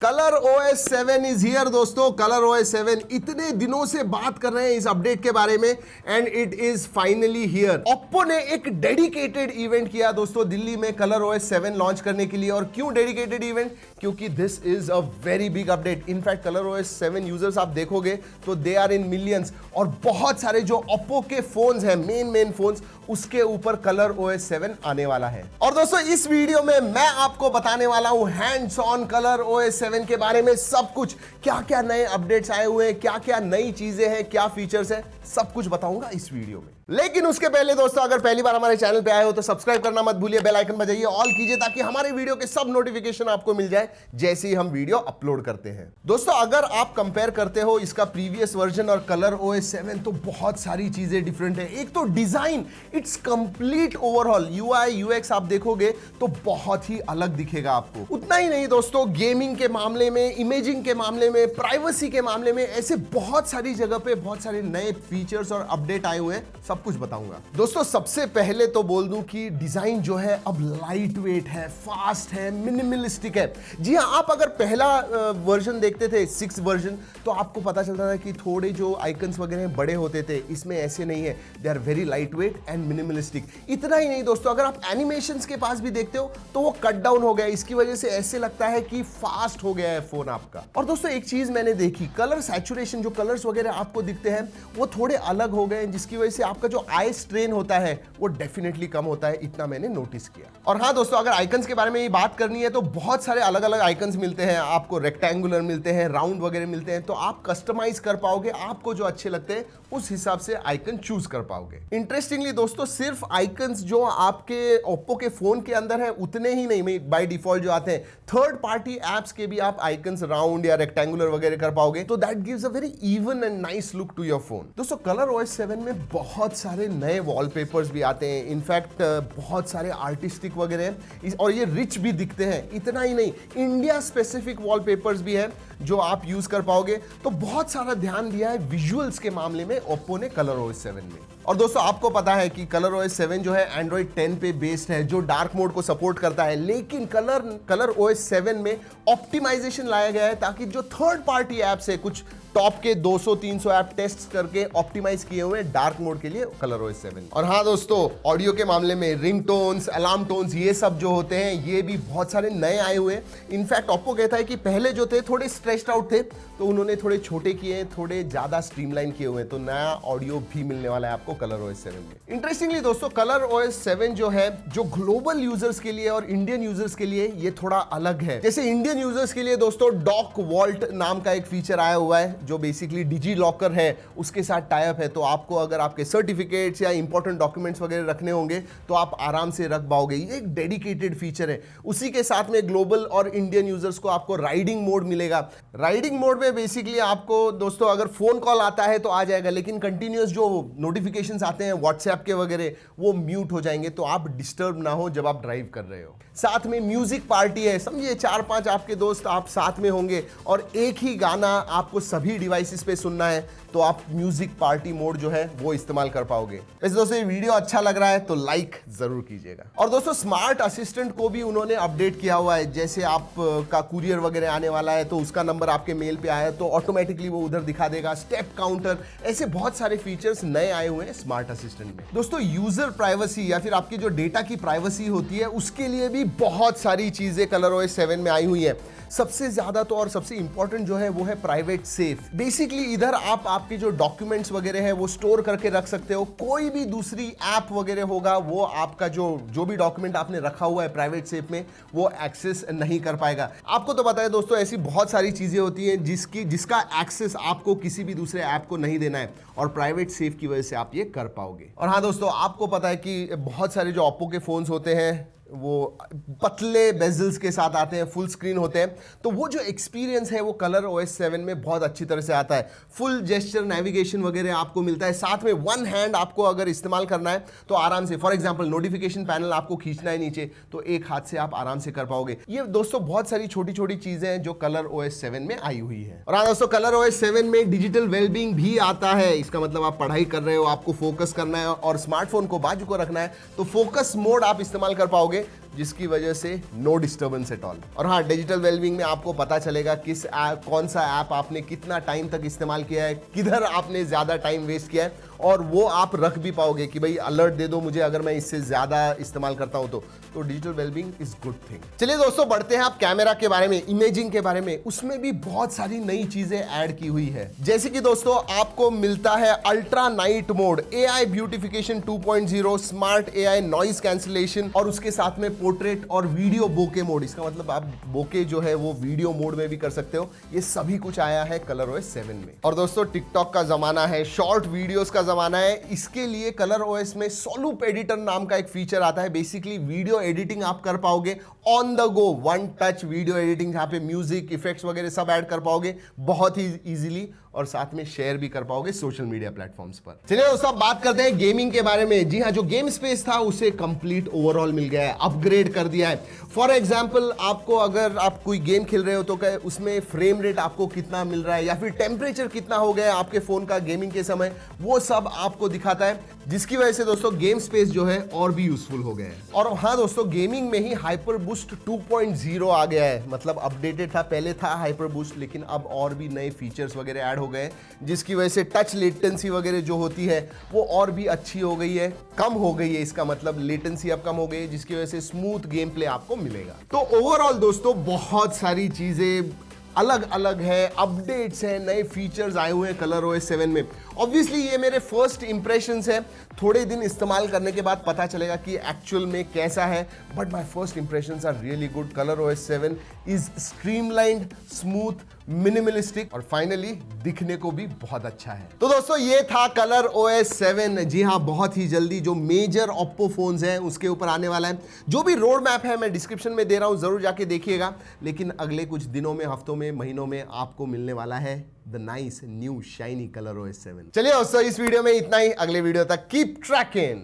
ColorOS 7 is here दोस्तों। ColorOS 7 इतने दिनों से बात कर रहे हैं इस अपडेट के बारे में and it is finally here. Oppo ने एक डेडिकेटेड इवेंट किया दोस्तों दिल्ली में ColorOS 7 लॉन्च करने के लिए। और क्यों डेडिकेटेड इवेंट? क्योंकि this is a very big update. In fact ColorOS 7 users आप देखोगे तो दे आर इन मिलियंस और बहुत सारे जो ओप्पो के फोन्स हैं मेन फोन्स उसके ऊपर ColorOS 7 आने वाला है। और दोस्तों इस वीडियो में मैं आपको बताने वाला हूं हैंड्स ऑन ColorOS 7 के बारे में सब कुछ, क्या क्या नए अपडेट्स आए हुए हैं, क्या क्या नई चीजें हैं, क्या फीचर्स हैं, सब कुछ बताऊंगा इस वीडियो में। लेकिन उसके पहले दोस्तों अगर पहली बार हमारे चैनल पे आए हो तो सब्सक्राइब करना मत भूलिए, बेल आइकन बजाइए, ऑल कीजिए ताकि हमारे वीडियो के सब नोटिफिकेशन आपको मिल जाए जैसे ही हम वीडियो अपलोड करते हैं। दोस्तों अगर आप कंपेयर करते हो इसका प्रीवियस वर्जन और ColorOS 7 तो बहुत सारी चीजें डिफरेंट है। एक तो design, it's complete overall, UI UX आप देखोगे तो बहुत ही अलग दिखेगा आपको। उतना ही नहीं दोस्तों, गेमिंग के मामले में, इमेजिंग के मामले में, प्राइवेसी के मामले में, ऐसे बहुत सारी जगह पे बहुत सारे नए फीचर्स और अपडेट आए हुए हैं, सब कुछ बताऊंगा। दोस्तों सबसे पहले तो बोल दूं कि डिजाइन जो है अब लाइट वेट है, फास्ट है, मिनिमलिस्टिक है। जी हाँ, आप अगर पहला वर्जन देखते थे 6 वर्जन तो आपको पता चलता था कि थोड़े जो आइकन्स वगैरह बड़े होते थे, इसमें ऐसे नहीं है, they are very light weight and minimalistic. इतना ही नहीं दोस्तों, अगर आप एनिमेशंस के पास भी देखते हो तो वो कट डाउन हो गया, इसकी वजह से ऐसे लगता है कि फास्ट हो गया है फोन आपका। और दोस्तों एक चीज मैंने देखी, कलर सैचुरेशन, जो कलर्स वगैरह आपको दिखते हैं वो थोड़े अलग हो गए, जिसकी वजह से आपका जो आई स्ट्रेन होता है वो डेफिनेटली कम होता है, इतना मैंने नोटिस किया। और हाँ दोस्तों, अगर आइकन्स के बारे में ये बात करनी है तो बहुत सारे अलग अलग आइकन्स मिलते हैं आपको, रेक्टेंगुलर मिलते हैं, राउंड वगैरह मिलते हैं, तो आप कस्टमाइज कर पाओगे, आपको जो अच्छे लगते हैं उस हिसाब से आइकन चूज कर पाओगे। इंटरेस्टिंगली दोस्तों सिर्फ आइकन्स जो आपके ओप्पो के फोन के अंदर है उतने ही नहीं, बाय डिफॉल्ट जो आते हैं थर्ड पार्टी एप्स के भी आप आइकन्स राउंड या रेक्टेंगुलर वगैरह कर पाओगे, तो that gives a very even and nice look to your phone. दोस्तों ColorOS 7 में बहुत सारे नए वॉलपेपर्स भी आते हैं, इनफैक्ट बहुत सारे आर्टिस्टिक वगैरह हैं और ये रिच भी दिखते हैं। इतना ही नहीं, इंडिया स्पेसिफिक वॉलपेपर्स भी है जो आप यूज कर पाओगे। तो बहुत सारा ध्यान दिया है विजुअल्स के मामले में ओप्पो ने ColorOS 7 में। और दोस्तों आपको पता है कि ColorOS 7 जो है Android 10 पे बेस्ड है, जो डार्क मोड को सपोर्ट करता है, लेकिन ColorOS 7 में ऑप्टिमाइजेशन लाया गया है ताकि जो थर्ड पार्टी एप्स है, कुछ टॉप के 200-300 ऐप टेस्ट करके ऑप्टिमाइज किए हुए डार्क मोड के लिए ColorOS 7। और हाँ दोस्तों, ऑडियो के मामले में रिंग टोन्स, अलार्म टोन्स, ये सब जो होते हैं ये भी बहुत सारे नए आए हुए हैं। इनफैक्ट ओप्पो कहता है कि पहले जो थे थोड़े स्ट्रेच्ड आउट थे तो उन्होंने थोड़े छोटे किए, थोड़े ज्यादा स्ट्रीमलाइन किए हुए हैं, तो नया ऑडियो भी मिलने वाला है आपको ColorOS 7 में। इंटरेस्टिंगली दोस्तों ColorOS 7 जो है, जो ग्लोबल यूजर्स के लिए और इंडियन यूजर्स के लिए ये थोड़ा अलग है। जैसे इंडियन यूजर्स के लिए दोस्तों डॉक वॉल्ट नाम का एक फीचर आया हुआ है जो बेसिकली डिजी लॉकर है, उसके साथ टाई अप है, तो आपको अगर आपके सर्टिफिकेट्स या इंपॉर्टेंट डॉक्यूमेंट्स वगैरह रखने होंगे तो आप आराम से रख पाओगे। ये एक डेडिकेटेड फीचर है। उसी के साथ में ग्लोबल और इंडियन यूजर्स को आपको राइडिंग मोड मिलेगा। राइडिंग मोड में बेसिकली आपको दोस्तों अगर फोन कॉल आता है तो आ जाएगा, लेकिन कंटिन्यूअस जो नोटिफिकेशंस आते हैं व्हाट्सएप के वगैरह वो म्यूट हो जाएंगे, तो आप डिस्टर्ब ना हो जब आप ड्राइव कर रहे हो। साथ में म्यूजिक पार्टी है, समझिए 4-5 आपके दोस्त आप साथ में होंगे और एक ही गाना आपको सभी डिवाइसेस पे सुनना है, तो आप म्यूजिक पार्टी मोड जो है वो इस्तेमाल कर पाओगे। वैसे दोस्तों ये वीडियो अच्छा लग रहा है तो लाइक जरूर कीजिएगा। और दोस्तों स्मार्ट असिस्टेंट को भी उन्होंने अपडेट किया हुआ है, जैसे आप का कुरियर वगैरह आने वाला है तो उसका नंबर आपके मेल पे आया तो ऑटोमेटिकली वो उधर दिखा देगा, स्टेप काउंटर, ऐसे बहुत सारे फीचर्स नए आए हुए हैं स्मार्ट असिस्टेंट में। दोस्तों यूजर प्राइवेसी या फिर आपकी जो डेटा की प्राइवेसी होती है उसके लिए भी बहुत सारी चीजें ColorOS 7 में आई हुई है। सबसे ज्यादा तो और सबसे इंपॉर्टेंट जो है वो है प्राइवेट सेफ। बेसिकली इधर आप आपके जो डॉक्यूमेंट्स वगैरह है वो स्टोर करके रख सकते हो, कोई भी दूसरी ऐप वगैरह होगा वो आपका जो भी डॉक्यूमेंट आपने रखा हुआ है प्राइवेट सेफ में वो एक्सेस नहीं कर पाएगा। आपको तो पता है दोस्तों ऐसी बहुत सारी चीजें होती हैं जिसका एक्सेस आपको किसी भी दूसरे ऐप को नहीं देना है, और प्राइवेट सेफ की वजह से आप ये कर पाओगे। और हाँ दोस्तों, आपको पता है कि बहुत सारे जो ओप्पो के फोन्स होते हैं वो पतले बेजल्स के साथ आते हैं, फुल स्क्रीन होते हैं, तो वो जो एक्सपीरियंस है वो ColorOS 7 में बहुत अच्छी तरह से आता है। फुल जेस्चर नेविगेशन वगैरह आपको मिलता है, साथ में वन हैंड आपको अगर इस्तेमाल करना है तो आराम से, फॉर एग्जांपल नोटिफिकेशन पैनल आपको खींचना है नीचे तो एक हाथ से आप आराम से कर पाओगे। ये दोस्तों बहुत सारी छोटी छोटी चीजें हैं जो ColorOS 7 में आई हुई है। और हाँ दोस्तों, ColorOS 7 में डिजिटल वेलबींग भी आता है। इसका मतलब आप पढ़ाई कर रहे हो, आपको फोकस करना है और स्मार्टफोन को बाजू को रखना है तो फोकस मोड आप इस्तेमाल कर पाओगे। जिसकी वजह से नो डिस्टर्बेंस एट ऑल। और हाँ, डिजिटल वेलबींग में आपको पता चलेगा कौन सा ऐप आपने कितना टाइम तक इस्तेमाल किया है, किधर आपने ज्यादा टाइम वेस्ट किया है, और वो आप रख भी पाओगे कि भाई अलर्ट दे दो मुझे अगर मैं इससे ज्यादा इस्तेमाल करता हूं तो digital wellbeing is good thing. चलिए दोस्तों, बढ़ते हैं आप कैमरा के बारे में, इमेजिंग के बारे में। उसमें भी बहुत सारी नई चीजें ऐड की हुई है, जैसे कि दोस्तों आपको मिलता है ultra night mode, AI beautification 2.0, smart AI noise cancellation, और उसके साथ में पोर्ट्रेट और वीडियो बोके मोड। इसका मतलब आप बोके जो है वो वीडियो मोड में भी कर सकते हो। ये सभी कुछ आया है ColorOS 7 में। और दोस्तों टिकटॉक का जमाना है, शॉर्ट वीडियोस का जमाना है, इसके लिए ColorOS में सोलूप एडिटर नाम का एक फीचर आता है। बेसिकली वीडियो एडिटिंग आप कर पाओगे on the go, one touch video editing, जहां पे म्यूजिक इफेक्ट्स वगैरह सब ऐड कर पाओगे बहुत ही इजीली, और साथ में शेयर भी कर पाओगे सोशल मीडिया प्लेटफॉर्म्स पर। चलिए दोस्तों, बात करते हैं गेमिंग के बारे में। जी हाँ, जो गेम स्पेस था उसे कंप्लीट ओवरऑल मिल गया है, अपग्रेड कर दिया है। फॉर एग्जांपल, आपको अगर आप कोई गेम खेल रहे हो तो क्या उसमें फ्रेम रेट आपको कितना मिल रहा है, या फिर टेम्परेचर कितना हो गया है आपके फोन का गेमिंग के समय, वो सब आपको दिखाता है, जिसकी वजह से दोस्तों गेम स्पेस जो है और भी यूजफुल हो गया है। और हाँ दोस्तों, गेमिंग में ही हाइपर बूस्ट 2.0 आ गया है, मतलब अपडेटेड था, पहले था हाइपर बूस्ट, लेकिन अब और भी नए फीचर्स वगैरह ऐड हो गए, जिसकी वजह से टच लेटेंसी वगैरह जो होती है वो और भी अच्छी हो गई है, कम हो गई है। इसका मतलब लेटेंसी अब कम हो गई है, जिसकी वजह से स्मूथ गेम प्ले आपको मिलेगा। तो ओवरऑल दोस्तों बहुत सारी चीजें अलग अलग है, अपडेट्स है, नए फीचर्स आए हुए हैं ColorOS 7 में। ऑब्वियसली ये मेरे फर्स्ट इंप्रेशंस है, थोड़े दिन इस्तेमाल करने के बाद पता चलेगा कि एक्चुअल में कैसा है, but my first impressions are really good. ColorOS 7 is streamlined, smooth, minimalistic, और फाइनली दिखने को भी बहुत अच्छा है। तो दोस्तों ये था ColorOS 7। जी हाँ, बहुत ही जल्दी जो मेजर OPPO फोन्स हैं उसके ऊपर आने वाला है। जो भी रोड मैप है मैं डिस्क्रिप्शन में दे रहा हूं, जरूर जाके देखिएगा। लेकिन अगले कुछ दिनों में, हफ्तों में, महीनों में आपको मिलने वाला है the nice new shiny ColorOS 7। चलिए दोस्तों, इस वीडियो में इतना ही। अगले वीडियो तक कीप ट्रैकिंग।